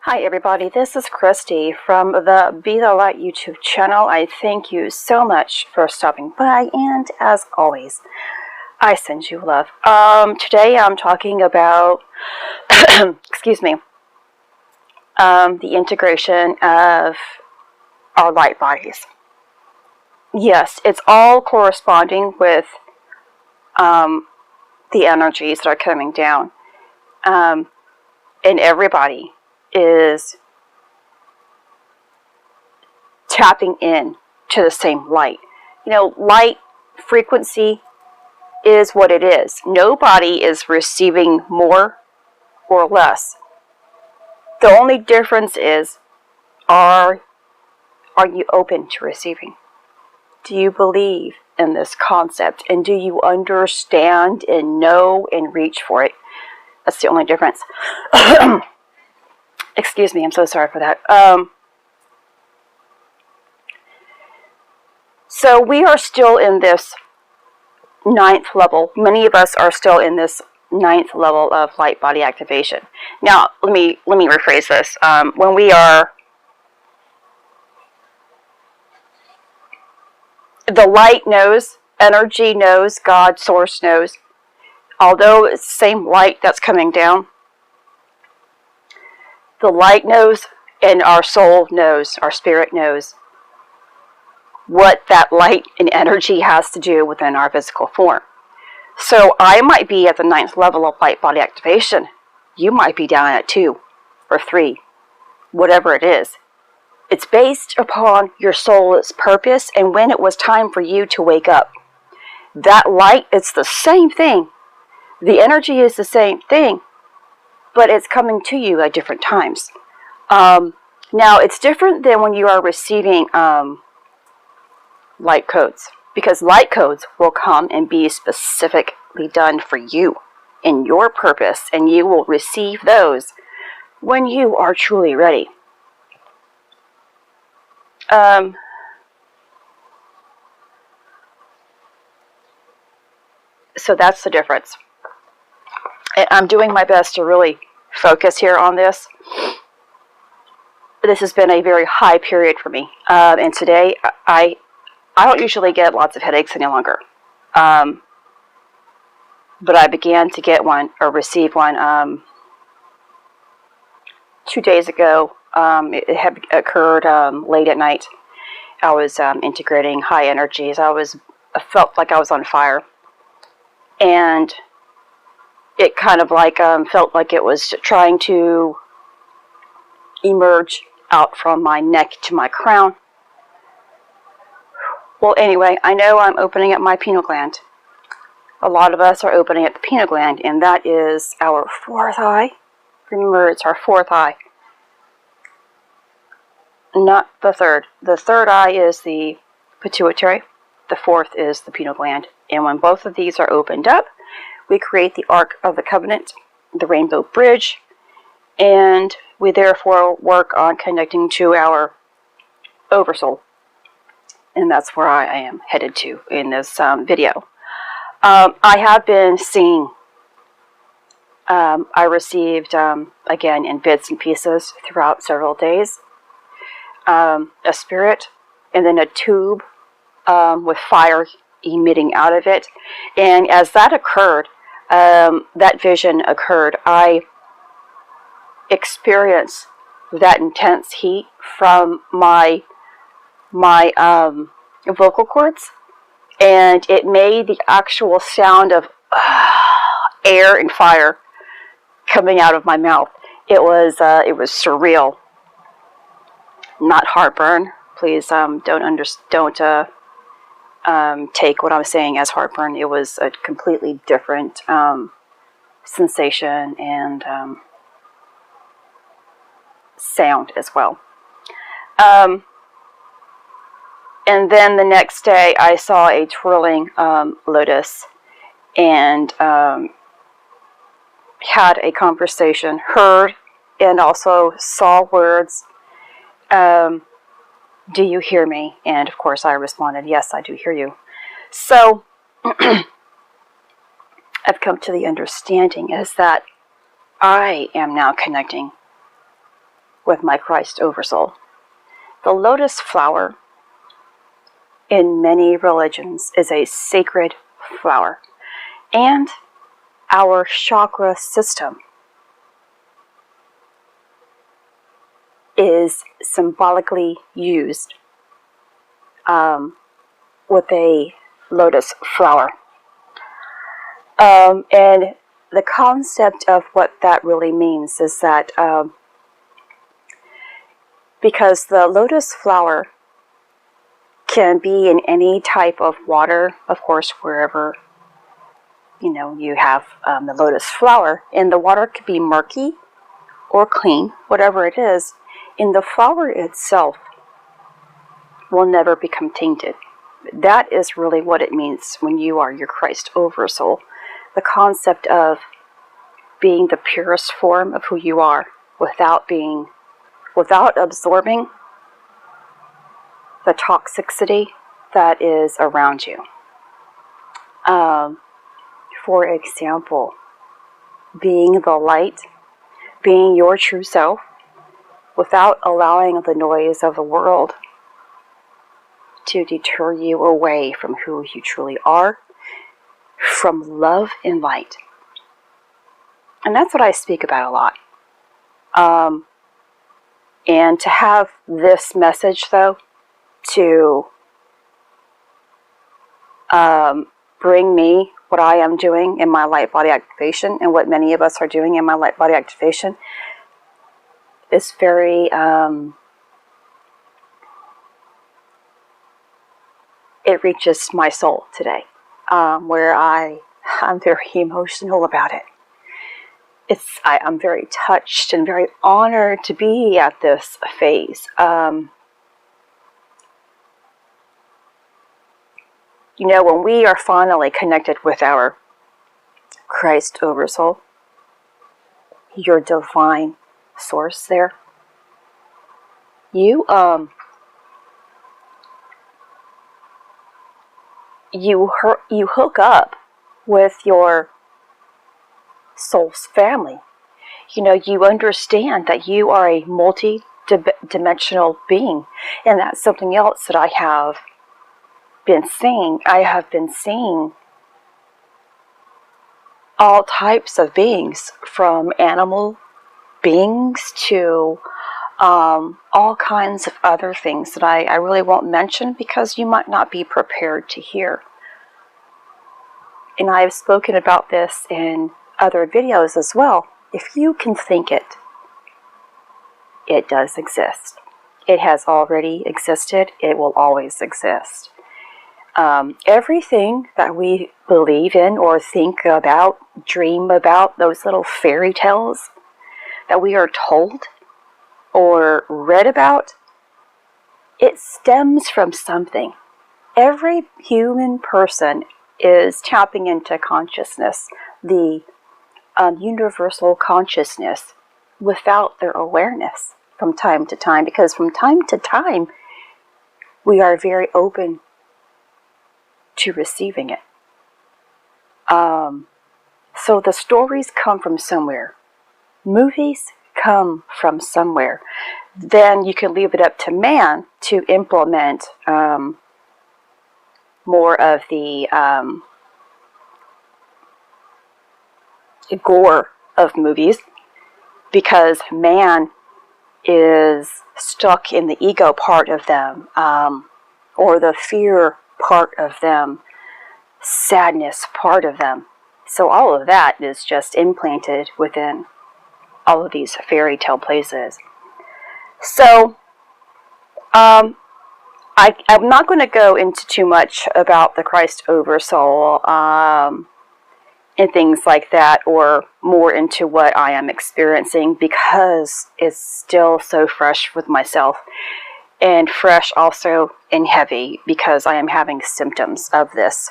Hi everybody, this is Christy from the Be the Light YouTube channel. I thank you so much for stopping by, and as always, I send you love. Today I'm talking about, excuse me, the integration of our light bodies. Yes, it's all corresponding with the energies that are coming down, and everybody is tapping in to the same light. You know, light frequency is what it is. Nobody is receiving more or less. The only difference is, are you open to receiving? Do you believe in this concept? And do you understand and know and reach for it? That's the only difference. Excuse me, I'm so sorry for that. So we are still in this 9th level. Many of us are still in this 9th level of light body activation. Now, let me rephrase this. When we are, the light knows, energy knows, God, source knows. Although it's the same light that's coming down, the light knows, and our soul knows, our spirit knows what that light and energy has to do within our physical form. So I might be at the 9th level of light body activation. You might be down at 2 or 3, whatever it is. It's based upon your soul's purpose and when it was time for you to wake up. That light, it's the same thing. The energy is the same thing, but it's coming to you at different times. Now, it's different than when you are receiving light codes, because light codes will come and be specifically done for you in your purpose, and you will receive those when you are truly ready. So that's the difference. And I'm doing my best to really focus here on this. This has been a very high period for me, and today I don't usually get lots of headaches any longer, but I began to get one, or receive one, 2 days ago. It had occurred late at night. I was integrating high energies. I felt like I was on fire, and it kind of like felt like it was trying to emerge out from my neck to my crown. Well, anyway, I know I'm opening up my pineal gland. A lot of us are opening up the pineal gland, and that is our 4th eye. Remember, it's our 4th eye, not the 3rd. The 3rd eye is the pituitary. The 4th is the pineal gland. And when both of these are opened up, we create the Ark of the Covenant, the Rainbow Bridge, and we therefore work on connecting to our Oversoul. And that's where I am headed to in this video. I have been seeing, I received, again, in bits and pieces throughout several days, a spirit and then a tube with fire emitting out of it. And as that occurred, that vision occurred, I experienced that intense heat from my vocal cords, and it made the actual sound of air and fire coming out of my mouth. It was surreal. Not heartburn. Please don't take what I'm saying as heartburn. It was a completely different sensation and sound as well. And then the next day I saw a twirling lotus, and had a conversation, heard and also saw words. Do you hear me? And of course I responded, yes, I do hear you. So I've come to the understanding is that I am now connecting with my Christ Oversoul. The lotus flower in many religions is a sacred flower, and our chakra system is symbolically used with a lotus flower. And the concept of what that really means is that because the lotus flower can be in any type of water, of course, wherever you have the lotus flower, and the water could be murky or clean, whatever it is, and the flower itself will never become tainted. That is really what it means when you are your Christ Oversoul. The concept of being the purest form of who you are without absorbing the toxicity that is around you. For example, being the light, being your true self, without allowing the noise of the world to deter you away from who you truly are, from love and light. And that's what I speak about a lot. And to have this message, though, to bring me what I am doing in my light body activation and what many of us are doing in my light body activation is very, it reaches my soul today, where I'm very emotional about it. I'm very touched and very honored to be at this phase. When we are finally connected with our Christ Oversoul, your divine source there, you hook up with your soul's family. You understand that you are a multi-dimensional being, and that's something else that I have been seeing. I have been seeing all types of beings, from animal beings to all kinds of other things that I really won't mention because you might not be prepared to hear. And I've spoken about this in other videos as well. If you can think it, it does exist. It has already existed. It will always exist. Everything that we believe in or think about, dream about, those little fairy tales that we are told or read about, it stems from something. Every human person is tapping into consciousness, the universal consciousness, without their awareness from time to time, because from time to time we are very open to receiving it. So the stories come from somewhere. Movies come from somewhere. Then you can leave it up to man to implement more of the gore of movies, because man is stuck in the ego part of them, or the fear part of them, sadness part of them. So all of that is just implanted within all of these fairy tale places. So I'm not going to go into too much about the Christ Oversoul and things like that, or more into what I am experiencing, because it's still so fresh with myself, and fresh also and heavy because I am having symptoms of this.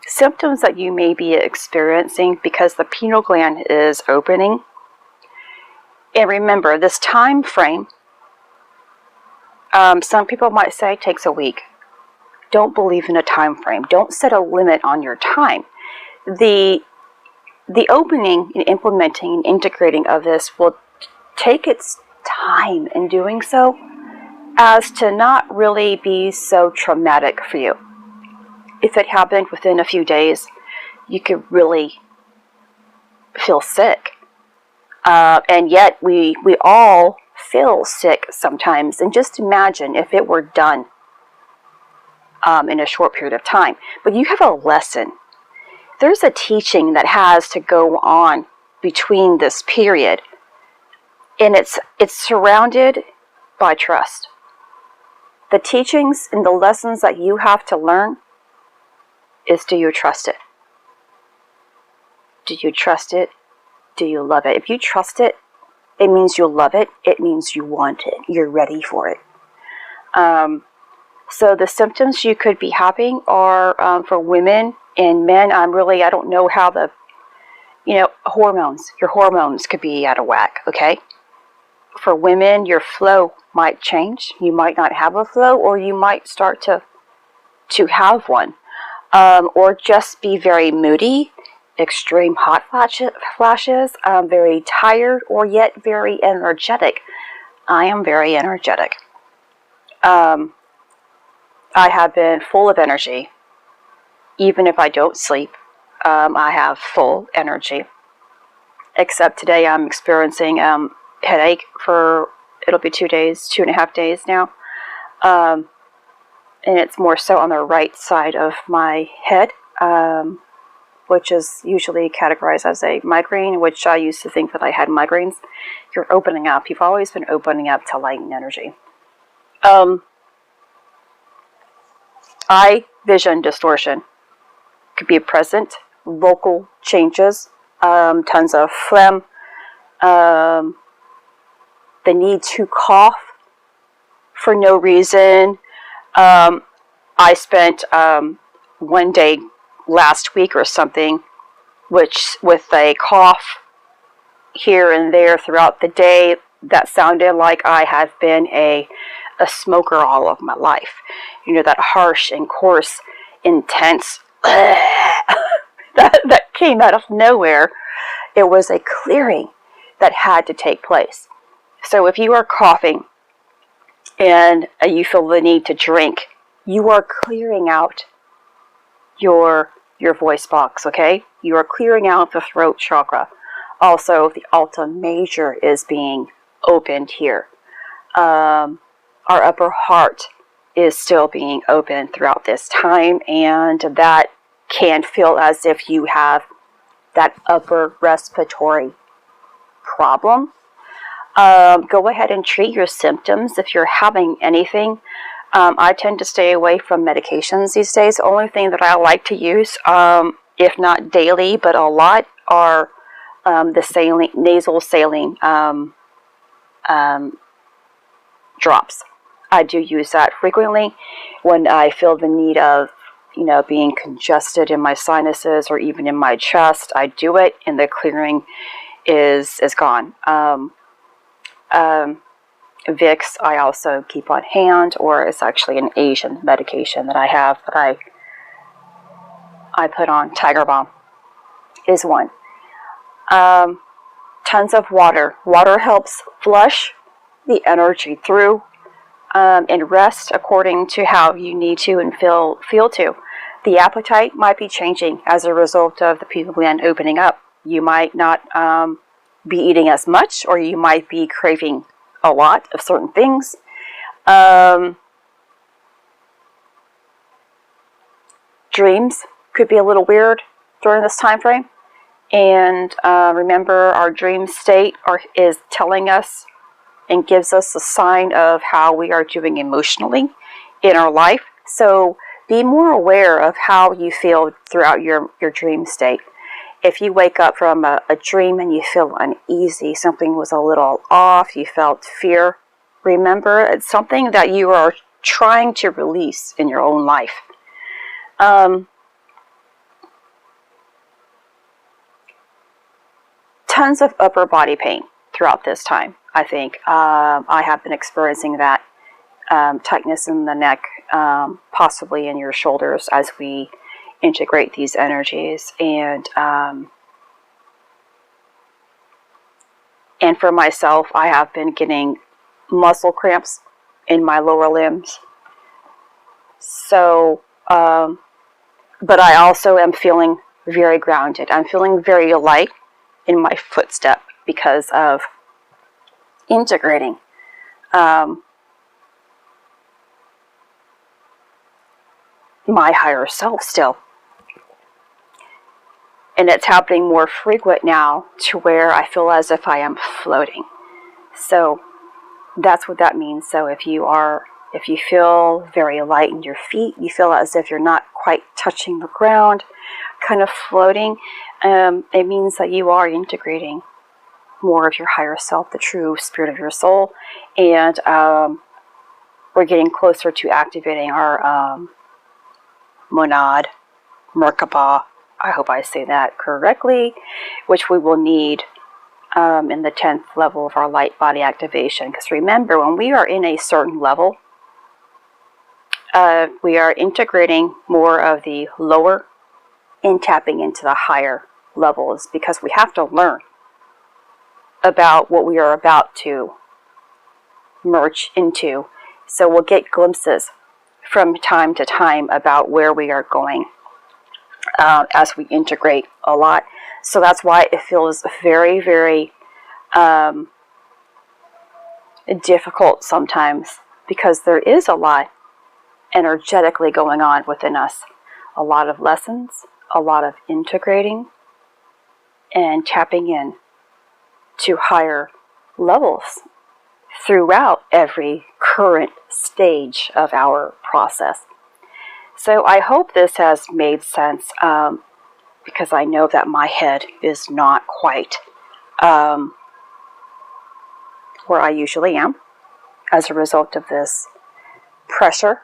Symptoms that you may be experiencing because the pineal gland is opening. And remember, this time frame, some people might say it takes a week. Don't believe in a time frame. Don't set a limit on your time. The opening and implementing and integrating of this will take its time in doing so as to not really be so traumatic for you. If it happened within a few days, you could really feel sick. And yet we all feel sick sometimes. And just imagine if it were done in a short period of time. But you have a lesson. There's a teaching that has to go on between this period. And it's surrounded by trust. The teachings and the lessons that you have to learn is, do you trust it? Do you trust it? Do you love it? If you trust it, it means you love it. It means you want it. You're ready for it. So the symptoms you could be having are for women and men. I don't know how your hormones could be out of whack, okay? For women, your flow might change. You might not have a flow, or you might start to have one. Or just be very moody, extreme hot flashes, very tired, or yet very energetic. I am very energetic. I have been full of energy. Even if I don't sleep, I have full energy. Except today I'm experiencing headache for, it'll be 2.5 days now. And it's more so on the right side of my head, which is usually categorized as a migraine, which I used to think that I had migraines. You're opening up. You've always been opening up to light and energy. Eye vision distortion could be present. Vocal changes, tons of phlegm, the need to cough for no reason. I spent one day last week or something, which with a cough here and there throughout the day, that sounded like I have been a smoker all of my life. You know, that harsh and coarse, intense that came out of nowhere. It was a clearing that had to take place. So if you are coughing and you feel the need to drink, you are clearing out your voice box, okay? You are clearing out the throat chakra. Also, the Alta Major is being opened here. Our upper heart is still being opened throughout this time, and that can feel as if you have that upper respiratory problem. Go ahead and treat your symptoms if you're having anything. I tend to stay away from medications these days. The only thing that I like to use, if not daily, but a lot, are the nasal saline drops. I do use that frequently when I feel the need of, being congested in my sinuses or even in my chest. I do it, and the clearing is gone. Vicks I also keep on hand, or it's actually an Asian medication that I have that I put on. Tiger Balm is one. Tons of water. Water helps flush the energy through, and rest according to how you need to and feel to. The appetite might be changing as a result of the pineal gland opening up. You might not be eating as much, or you might be craving a lot of certain things. Dreams could be a little weird during this time frame. And remember, our dream state is telling us and gives us a sign of how we are doing emotionally in our life. So be more aware of how you feel throughout your dream state. If you wake up from a dream and you feel uneasy, something was a little off, you felt fear, remember, it's something that you are trying to release in your own life. Tons of upper body pain throughout this time, I think. I have been experiencing that. Tightness in the neck, possibly in your shoulders as we integrate these energies. And for myself, I have been getting muscle cramps in my lower limbs. So, but I also am feeling very grounded. I'm feeling very light in my footstep because of integrating my higher self still. And it's happening more frequent now to where I feel as if I am floating. So that's what that means. So if you feel very light in your feet, you feel as if you're not quite touching the ground, kind of floating, it means that you are integrating more of your higher self, the true spirit of your soul, and we're getting closer to activating our monad, Merkaba, I hope I say that correctly, which we will need in the 10th level of our light body activation. Because remember, when we are in a certain level, we are integrating more of the lower and tapping into the higher levels, because we have to learn about what we are about to merge into. So we'll get glimpses from time to time about where we are going as we integrate a lot. So that's why it feels very, very difficult sometimes, because there is a lot energetically going on within us. A lot of lessons, a lot of integrating and tapping in to higher levels throughout every current stage of our process. So I hope this has made sense, because I know that my head is not quite where I usually am as a result of this pressure,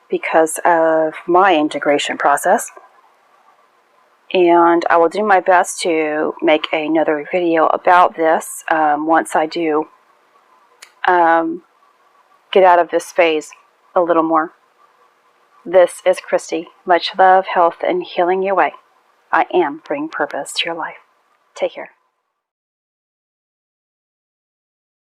because of my integration process. And I will do my best to make another video about this once I do get out of this phase a little more. This is Christy. Much love, health, and healing your way. I am bringing purpose to your life. Take care.